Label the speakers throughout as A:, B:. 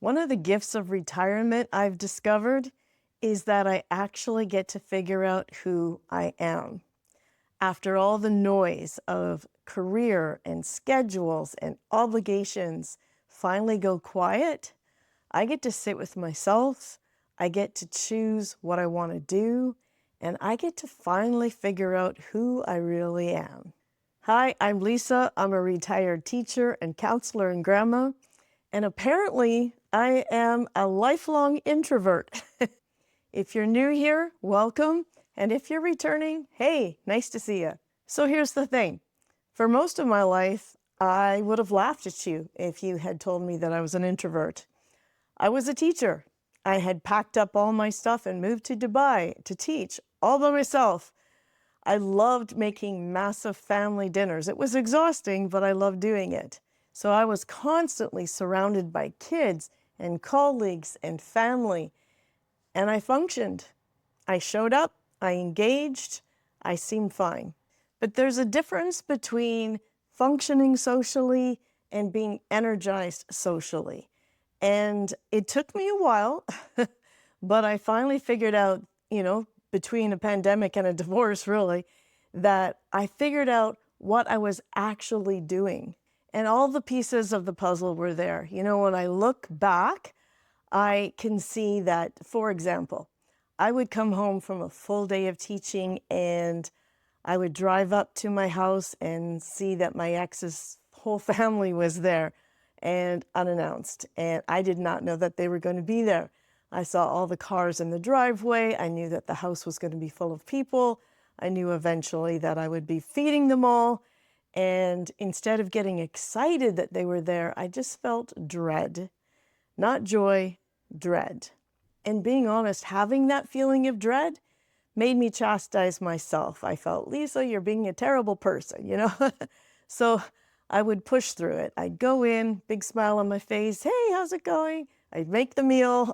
A: One of the gifts of retirement I've discovered is that I actually get to figure out who I am. After all the noise of career and schedules and obligations finally go quiet, I get to sit with myself. I get to choose what I want to do, and I get to finally figure out who I really am. Hi, I'm Lisa. I'm a retired teacher and counselor and grandma. And apparently, I am a lifelong introvert. If you're new here, welcome. And if you're returning, hey, nice to see you. So here's the thing. For most of my life, I would have laughed at you if you had told me that I was an introvert. I was a teacher. I had packed up all my stuff and moved to Dubai to teach all by myself. I loved making massive family dinners. It was exhausting, but I loved doing it. So I was constantly surrounded by kids and colleagues and family, and I functioned. I showed up, I engaged, I seemed fine. But there's a difference between functioning socially and being energized socially. And it took me a while, but I finally figured out, between a pandemic and a divorce, really, that I figured out what I was actually doing. And all the pieces of the puzzle were there. When I look back, I can see that, for example, I would come home from a full day of teaching and I would drive up to my house and see that my ex's whole family was there and unannounced. And I did not know that they were going to be there. I saw all the cars in the driveway. I knew that the house was going to be full of people. I knew eventually that I would be feeding them all. And instead of getting excited that they were there, I just felt dread. Not joy, dread. And being honest, having that feeling of dread made me chastise myself. I felt, Lisa, you're being a terrible person, So I would push through it. I'd go in, big smile on my face. Hey, how's it going? I'd make the meal.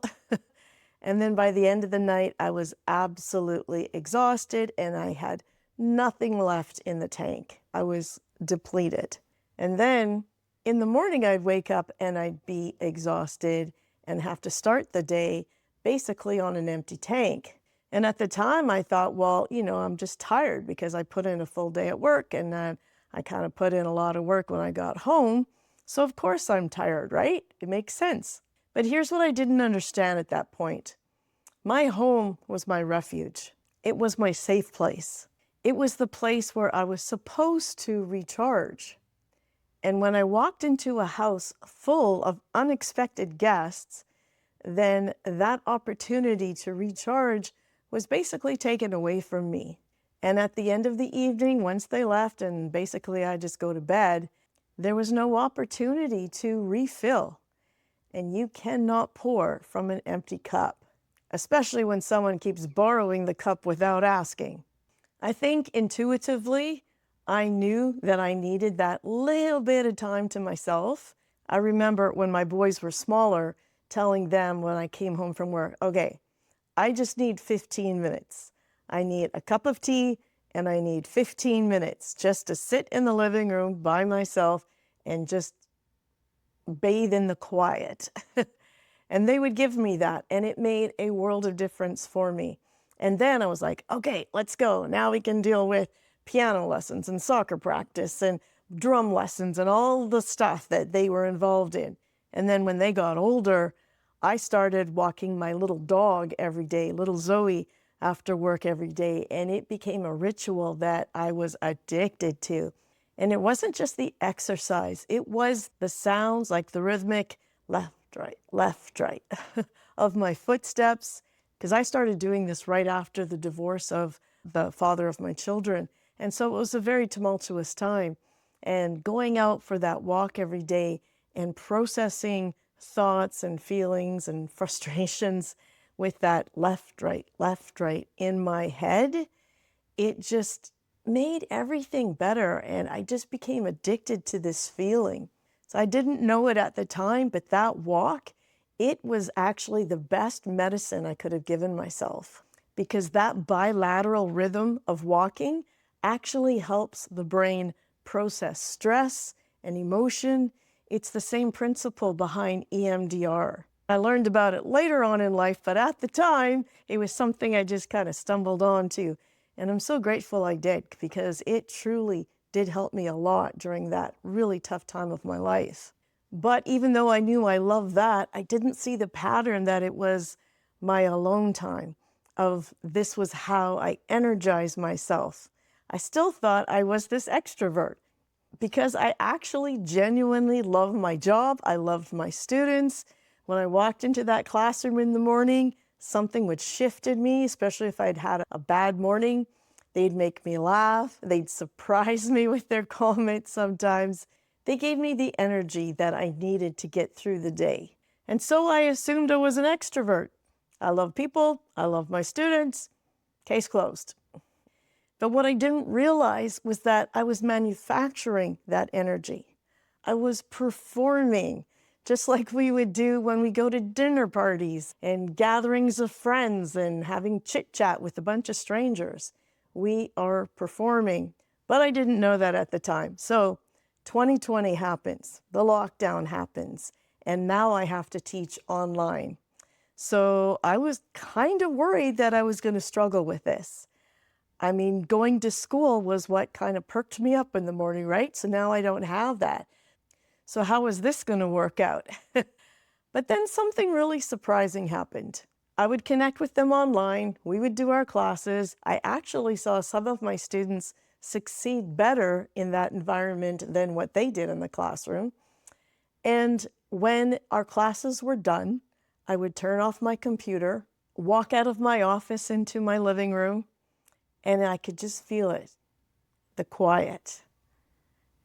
A: And then by the end of the night, I was absolutely exhausted and I had nothing left in the tank. I was depleted. And then in the morning, I'd wake up and I'd be exhausted and have to start the day basically on an empty tank. And at the time, I thought, well, I'm just tired because I put in a full day at work and I kind of put in a lot of work when I got home. So of course I'm tired, right? It makes sense. But here's what I didn't understand at that point. My home was my refuge. It was my safe place. It was the place where I was supposed to recharge. And when I walked into a house full of unexpected guests, then that opportunity to recharge was basically taken away from me. And at the end of the evening, once they left and basically I just go to bed, there was no opportunity to refill. And you cannot pour from an empty cup, especially when someone keeps borrowing the cup without asking. I think intuitively, I knew that I needed that little bit of time to myself. I remember when my boys were smaller, telling them when I came home from work, okay, I just need 15 minutes. I need a cup of tea and I need 15 minutes just to sit in the living room by myself and just bathe in the quiet. And they would give me that, and it made a world of difference for me. And then I was like, okay, let's go. Now we can deal with piano lessons and soccer practice and drum lessons and all the stuff that they were involved in. And then when they got older, I started walking my little dog every day, little Zoe, after work every day. And it became a ritual that I was addicted to. And it wasn't just the exercise. It was the sounds, like the rhythmic left, right, of my footsteps. Because I started doing this right after the divorce of the father of my children. And so it was a very tumultuous time. And going out for that walk every day and processing thoughts and feelings and frustrations with that left, right in my head, it just made everything better. And I just became addicted to this feeling. So I didn't know it at the time, but that walk, it was actually the best medicine I could have given myself, because that bilateral rhythm of walking actually helps the brain process stress and emotion. It's the same principle behind EMDR. I learned about it later on in life, but at the time, it was something I just kind of stumbled onto. And I'm so grateful I did because it truly did help me a lot during that really tough time of my life. But even though I knew I loved that, I didn't see the pattern that it was my alone time of this was how I energized myself. I still thought I was this extrovert because I actually genuinely love my job. I loved my students. When I walked into that classroom in the morning, something would shift in me, especially if I'd had a bad morning. They'd make me laugh. They'd surprise me with their comments sometimes. They gave me the energy that I needed to get through the day. And so I assumed I was an extrovert. I love people. I love my students. Case closed. But what I didn't realize was that I was manufacturing that energy. I was performing, just like we would do when we go to dinner parties and gatherings of friends and having chit chat with a bunch of strangers. We are performing, but I didn't know that at the time. So 2020 happens, the lockdown happens, and now I have to teach online. So I was kind of worried that I was going to struggle with this. I mean, going to school was what kind of perked me up in the morning, right? So now I don't have that. So how is this going to work out? But then something really surprising happened. I would connect with them online. We would do our classes. I actually saw some of my students succeed better in that environment than what they did in the classroom. And when our classes were done, I would turn off my computer, walk out of my office into my living room, and I could just feel it, the quiet.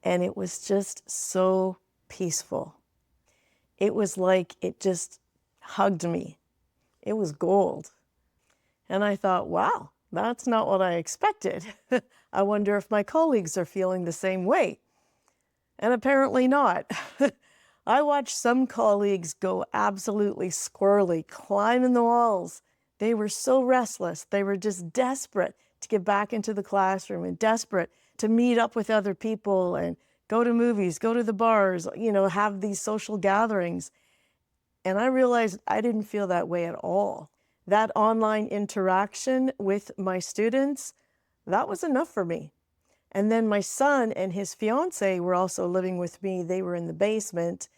A: And it was just so peaceful. It was like it just hugged me. It was gold. And I thought, wow, that's not what I expected. I wonder if my colleagues are feeling the same way. And apparently not. I watched some colleagues go absolutely squirrely, climbing the walls. They were so restless. They were just desperate to get back into the classroom and desperate to meet up with other people and go to movies, go to the bars, have these social gatherings. And I realized I didn't feel that way at all. That online interaction with my students, that was enough for me. And then my son and his fiance were also living with me. They were in the basement.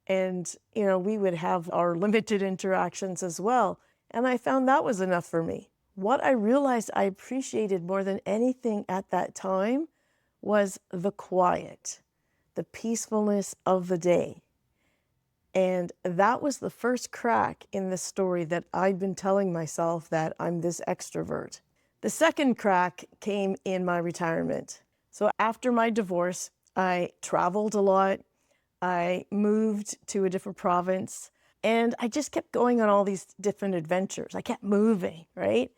A: And, we would have our limited interactions as well. And I found that was enough for me. What I realized I appreciated more than anything at that time was the quiet, the peacefulness of the day. And that was the first crack in the story that I'd been telling myself that I'm this extrovert. The second crack came in my retirement. So after my divorce, I traveled a lot. I moved to a different province, and I just kept going on all these different adventures. I kept moving, right?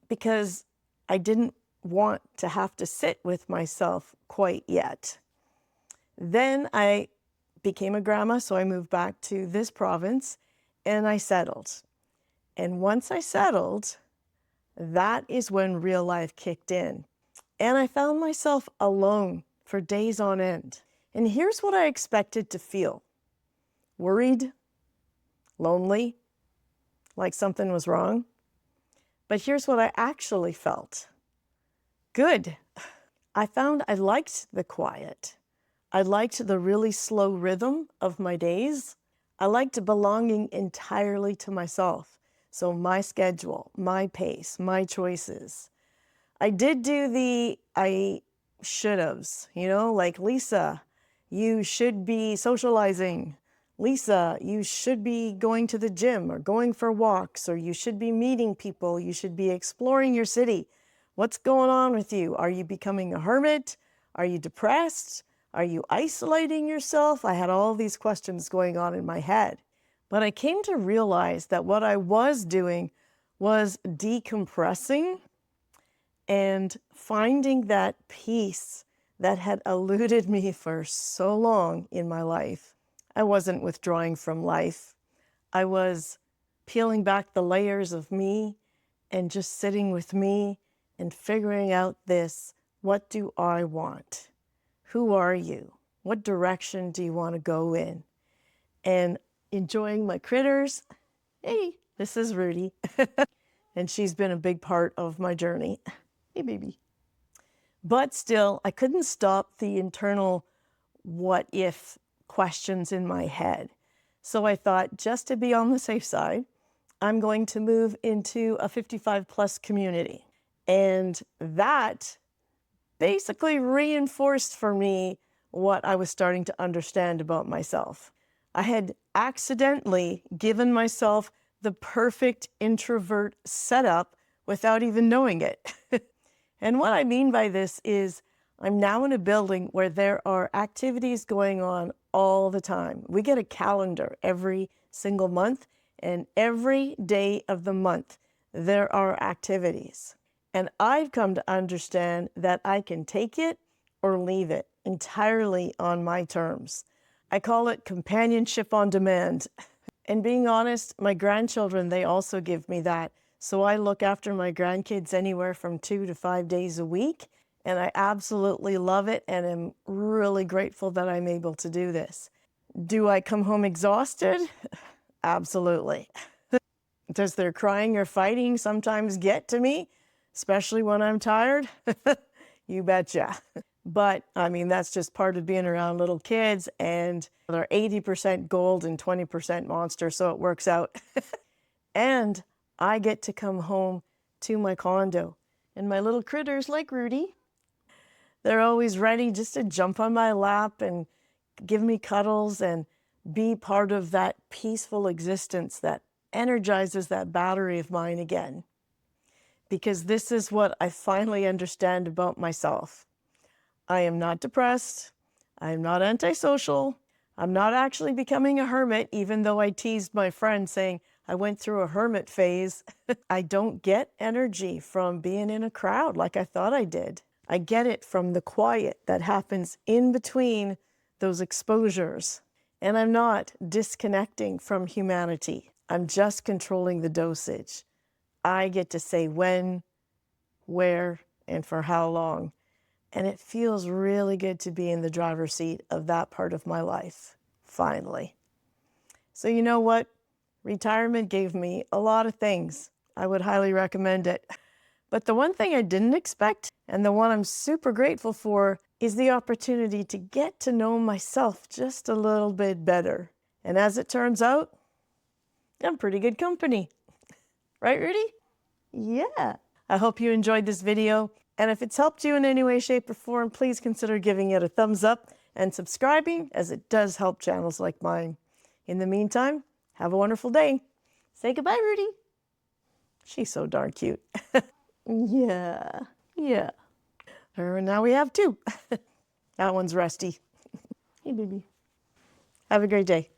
A: Because I didn't want to have to sit with myself quite yet. Then I became a grandma, so I moved back to this province, and I settled. And once I settled, that is when real life kicked in. And I found myself alone for days on end. And here's what I expected to feel: worried, lonely, like something was wrong. But here's what I actually felt: good. I found I liked the quiet. I liked the really slow rhythm of my days. I liked belonging entirely to myself. So my schedule, my pace, my choices. I did do the I should haves, like, Lisa, you should be socializing. Lisa, you should be going to the gym or going for walks, or you should be meeting people. You should be exploring your city. What's going on with you? Are you becoming a hermit? Are you depressed? Are you isolating yourself? I had all these questions going on in my head. But I came to realize that what I was doing was decompressing and finding that peace that had eluded me for so long in my life. I wasn't withdrawing from life. I was peeling back the layers of me and just sitting with me and figuring out this: what do I want? Who are you? What direction do you want to go in? And enjoying my critters. Hey, this is Rudy. And she's been a big part of my journey. Hey, baby. But still, I couldn't stop the internal what if questions in my head. So I thought, just to be on the safe side, I'm going to move into a 55 plus community. And that basically reinforced for me what I was starting to understand about myself. I had accidentally given myself the perfect introvert setup without even knowing it. And what I mean by this is I'm now in a building where there are activities going on all the time. We get a calendar every single month, and every day of the month there are activities. And I've come to understand that I can take it or leave it entirely on my terms. I call it companionship on demand. And being honest, my grandchildren, they also give me that. So I look after my grandkids anywhere from 2 to 5 days a week. And I absolutely love it and am really grateful that I'm able to do this. Do I come home exhausted? Absolutely. Does their crying or fighting sometimes get to me, especially when I'm tired? You betcha. But I mean, that's just part of being around little kids, and they're 80% gold and 20% monster, so it works out. And I get to come home to my condo, and my little critters like Rudy, they're always ready just to jump on my lap and give me cuddles and be part of that peaceful existence that energizes that battery of mine again. Because this is what I finally understand about myself. I am not depressed. I am not antisocial. I'm not actually becoming a hermit, even though I teased my friend saying I went through a hermit phase. I don't get energy from being in a crowd like I thought I did. I get it from the quiet that happens in between those exposures. And I'm not disconnecting from humanity. I'm just controlling the dosage. I get to say when, where, and for how long. And it feels really good to be in the driver's seat of that part of my life, finally. So you know what? Retirement gave me a lot of things. I would highly recommend it. But the one thing I didn't expect, and the one I'm super grateful for, is the opportunity to get to know myself just a little bit better. And as it turns out, I'm pretty good company. Right, Rudy? Yeah. I hope you enjoyed this video. And if it's helped you in any way, shape, or form, please consider giving it a thumbs up and subscribing, as it does help channels like mine. In the meantime, have a wonderful day. Say goodbye, Rudy. She's so darn cute. Yeah. Now we have two. That one's Rusty. Hey, baby. Have a great day.